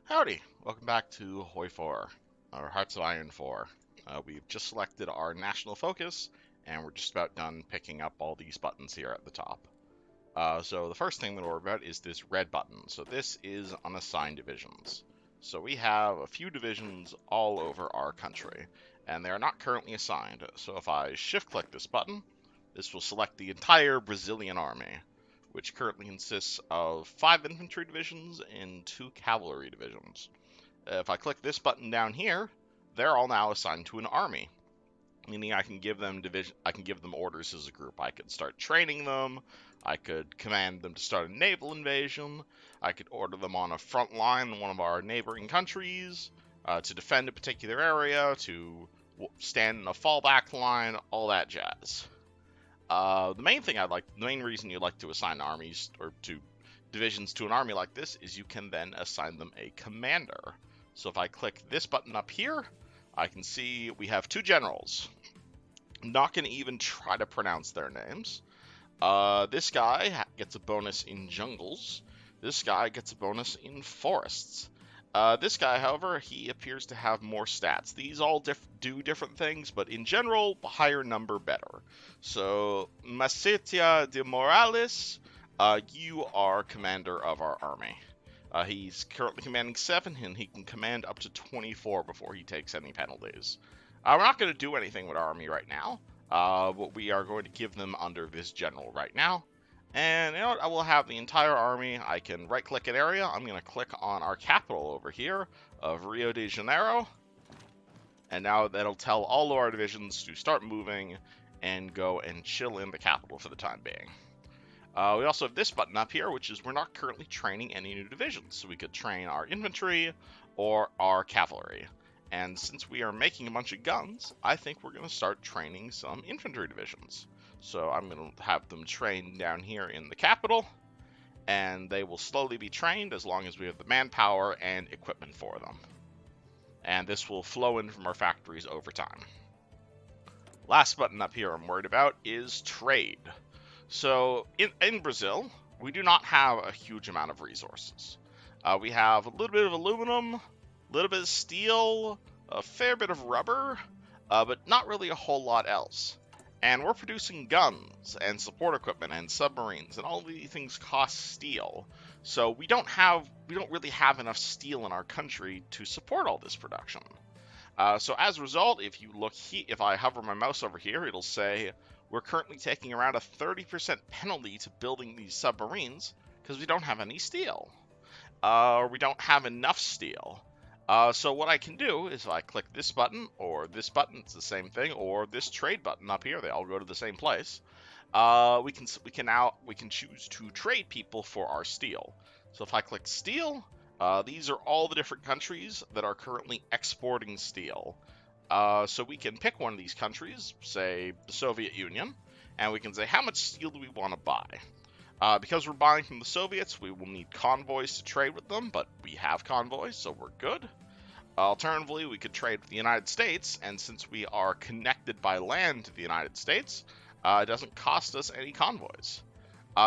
Howdy! Welcome back to Hoi4, or Hearts of Iron 4. We've just selected our national focus, and we're just about done picking up all these buttons here at the top. So the first thing that we're about is this red button. So this is unassigned divisions. So we have a few divisions all over our country, and they are not currently assigned. So if I shift-click this button, this will select the entire Brazilian army, which currently consists of 5 infantry divisions and 2 cavalry divisions. If I click this button down here, they're all now assigned to an army, meaning I can give them orders as a group. I could start training them. I could command them to start a naval invasion. I could order them on a front line in one of our neighboring countries to defend a particular area, to stand in a fallback line, all that jazz. The main reason you like to assign armies or to divisions to an army like this is you can then assign them a commander. So if I click this button up here, I can see we have 2 generals. I'm not going to even try to pronounce their names. This guy gets a bonus in jungles. This guy gets a bonus in forests. This guy, however, he appears to have more stats. These all do different things, but in general, higher number better. So, Macetia de Morales, you are commander of our army. He's currently commanding 7, and he can command up to 24 before he takes any penalties. We're not going to do anything with our army right now, but we are going to give them under this general right now. And you know what? I will have the entire army. I can right-click an area. I'm going to click on our capital over here of Rio de Janeiro. And now that'll tell all of our divisions to start moving and go and chill in the capital for the time being. We also have this button up here, which is we're not currently training any new divisions. So we could train our infantry or our cavalry. And since we are making a bunch of guns, I think we're going to start training some infantry divisions. So I'm going to have them trained down here in the capital, and they will slowly be trained as long as we have the manpower and equipment for them. And this will flow in from our factories over time. Last button up here I'm worried about is trade. So in Brazil, we do not have a huge amount of resources. We have a little bit of aluminum, a little bit of steel, a fair bit of rubber, but not really a whole lot else. And we're producing guns and support equipment and submarines, and all these things cost steel. So we don't really have enough steel in our country to support all this production. So as a result, if I hover my mouse over here, it'll say we're currently taking around a 30% penalty to building these submarines because we don't have any steel, or we don't have enough steel. So what I can do is if I click this button or this button, it's the same thing, or this trade button up here, they all go to the same place. We can choose to trade people for our steel. So if I click steel, these are all the different countries that are currently exporting steel. So we can pick one of these countries, say the Soviet Union, and we can say how much steel do we want to buy. Because we're buying from the Soviets, we will need convoys to trade with them, but we have convoys, so we're good. Alternatively, we could trade with the United States, and since we are connected by land to the United States, it doesn't cost us any convoys.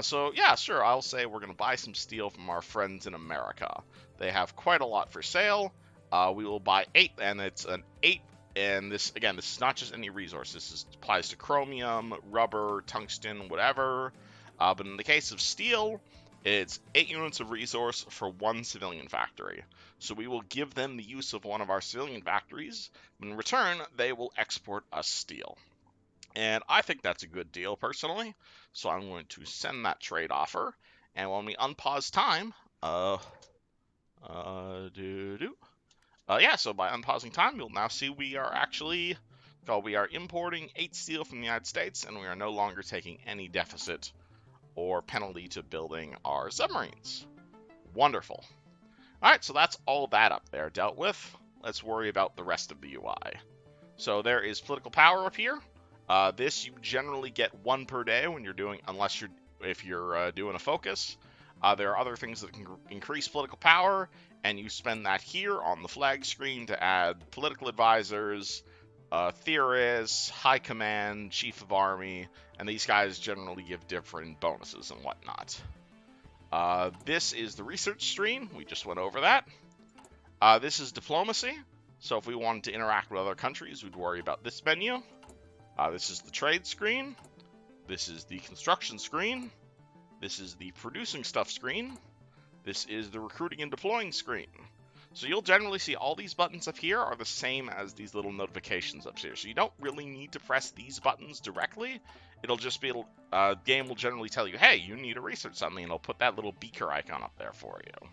So yeah, sure, I'll say we're going to buy some steel from our friends in America. They have quite a lot for sale. We will buy 8, and it's an 8, and this is not just any resource. This applies to chromium, rubber, tungsten, whatever. But in the case of steel, it's 8 units of resource for 1 civilian factory. So we will give them the use of one of our civilian factories. In return, they will export us steel. And I think that's a good deal, personally. So I'm going to send that trade offer. And when we unpause time, so by unpausing time, you'll now see we are importing 8 steel from the United States, and we are no longer taking any deficit or penalty to building our submarines. Wonderful. Alright, so that's all that up there dealt with. Let's worry about the rest of the UI. So there is political power up here. This you generally get 1 per day when you're doing, if you're doing a focus. There are other things that can increase political power, and you spend that here on the flag screen to add political advisors, theorists, high command, chief of army, and these guys generally give different bonuses and whatnot. This is the research screen. We just went over that. This is diplomacy. So if we wanted to interact with other countries, we'd worry about this menu. This is the trade screen. This is the construction screen. This is the producing stuff screen. This is the recruiting and deploying screen. So you'll generally see all these buttons up here are the same as these little notifications up here. So you don't really need to press these buttons directly. It'll just be, game will generally tell you, hey, you need to research something, and it'll put that little beaker icon up there for you.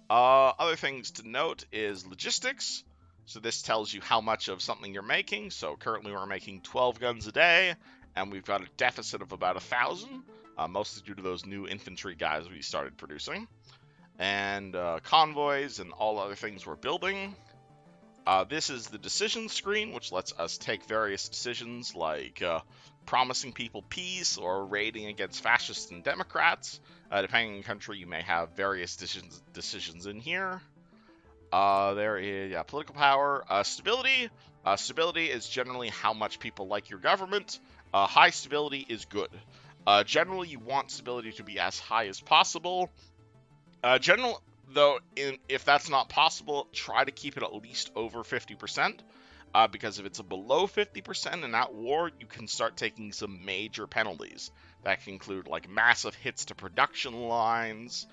Other things to note is logistics. So this tells you how much of something you're making. So currently we're making 12 guns a day, and we've got a deficit of about 1,000, mostly due to those new infantry guys we started producing. And convoys and all other things we're building. This is the decision screen, which lets us take various decisions like promising people peace or raiding against fascists and Democrats. Depending on the country, you may have various decisions in here. There is political power. Stability. Stability is generally how much people like your government. High stability is good. Generally, you want stability to be as high as possible. If that's not possible, try to keep it at least over 50%, because if it's below 50% in that war, you can start taking some major penalties. That can include like massive hits to production lines,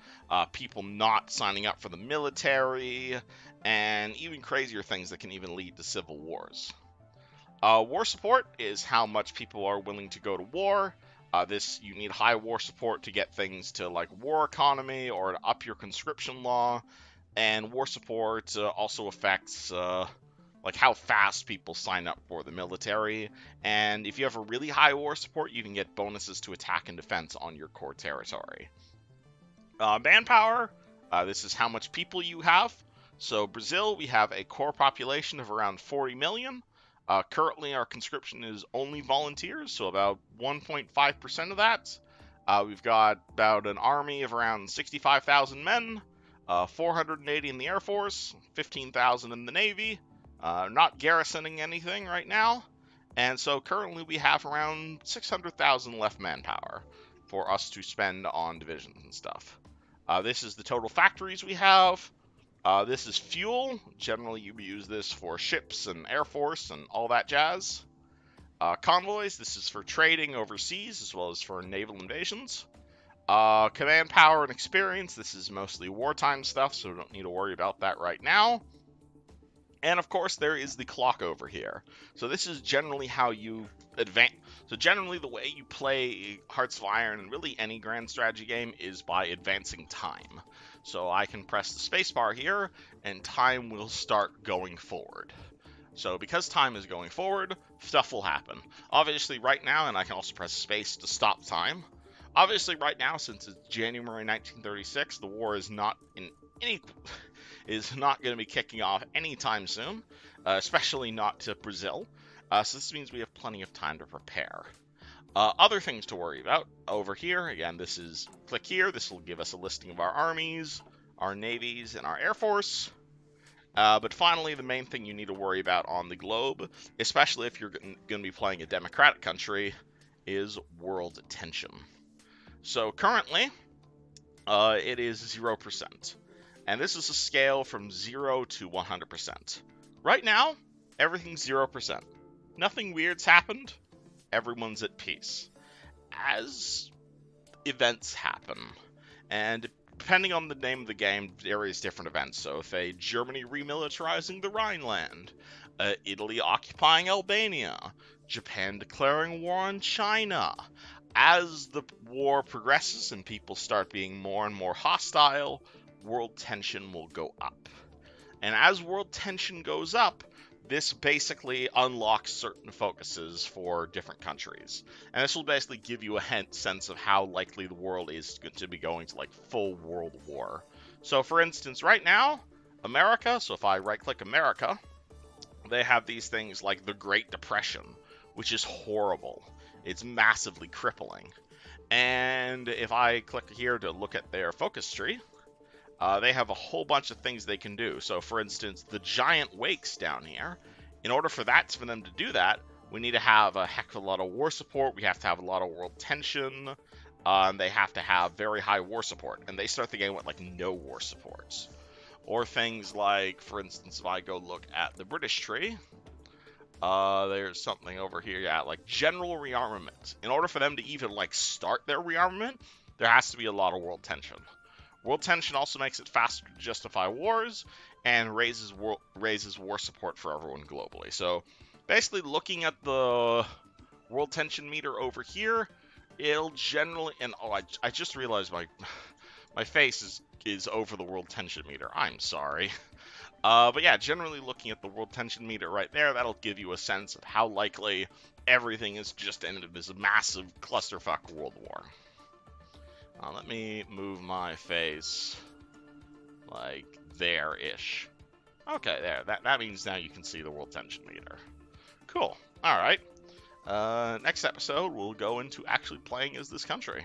people not signing up for the military, and even crazier things that can even lead to civil wars. War support is how much people are willing to go to war. You need high war support to get things to like war economy or to up your conscription law, and war support also affects like how fast people sign up for the military. And if you have a really high war support, you can get bonuses to attack and defense on your core territory. Manpower, this is how much people you have. So Brazil, we have a core population of around 40 million. Currently, our conscription is only volunteers, so about 1.5% of that. We've got about an army of around 65,000 men, 480 in the Air Force, 15,000 in the Navy. Not garrisoning anything right now. And so currently we have around 600,000 left manpower for us to spend on divisions and stuff. This is the total factories we have. This is fuel. Generally, you use this for ships and Air Force and all that jazz. Convoys. This is for trading overseas as well as for naval invasions. Command power and experience. This is mostly wartime stuff, so we don't need to worry about that right now. And of course, there is the clock over here. So this is generally how you advance. So generally, the way you play Hearts of Iron and really any grand strategy game is by advancing time. So I can press the spacebar here, and time will start going forward. So because time is going forward, stuff will happen. Obviously, right now, and I can also press space to stop time. Obviously, right now, since it's January 1936, the war is not going to be kicking off anytime soon, especially not to Brazil. So this means we have plenty of time to prepare. Other things to worry about over here, again, click here. This will give us a listing of our armies, our navies, and our Air Force. But finally, the main thing you need to worry about on the globe, especially if you're going to be playing a democratic country, is world tension. So currently, it is 0%. And this is a scale from 0 to 100%. Right now, everything's 0%. Nothing weird's happened. Everyone's at peace. As events happen, and depending on the name of the game, various different events. So, Germany remilitarizing the Rhineland, Italy occupying Albania, Japan declaring war on China. As the war progresses and people start being more and more hostile, world tension will go up. And as world tension goes up, this basically unlocks certain focuses for different countries. And this will basically give you a sense of how likely the world is to be going to like full world war. So for instance, right now, America, so if I right click America, they have these things like the Great Depression, which is horrible. It's massively crippling. And if I click here to look at their focus tree, they have a whole bunch of things they can do. So, for instance, the giant wakes down here, in order for them to do that, we need to have a heck of a lot of war support. We have to have a lot of world tension. And they have to have very high war support. And they start the game with, like, no war supports. Or things like, for instance, if I go look at the British tree, there's something over here, yeah, like general rearmament. In order for them to even like start their rearmament, there has to be a lot of world tension. World tension also makes it faster to justify wars and raises war support for everyone globally. So basically, looking at the world tension meter over here, it'll generally, and oh, I just realized my face is over the world tension meter. I'm sorry. But yeah, generally looking at the world tension meter right there, that'll give you a sense of how likely everything is just ended this massive clusterfuck world war. Let me move my face like there-ish. Okay, there. That means now you can see the world tension meter. Cool. All right. Next episode, we'll go into actually playing as this country.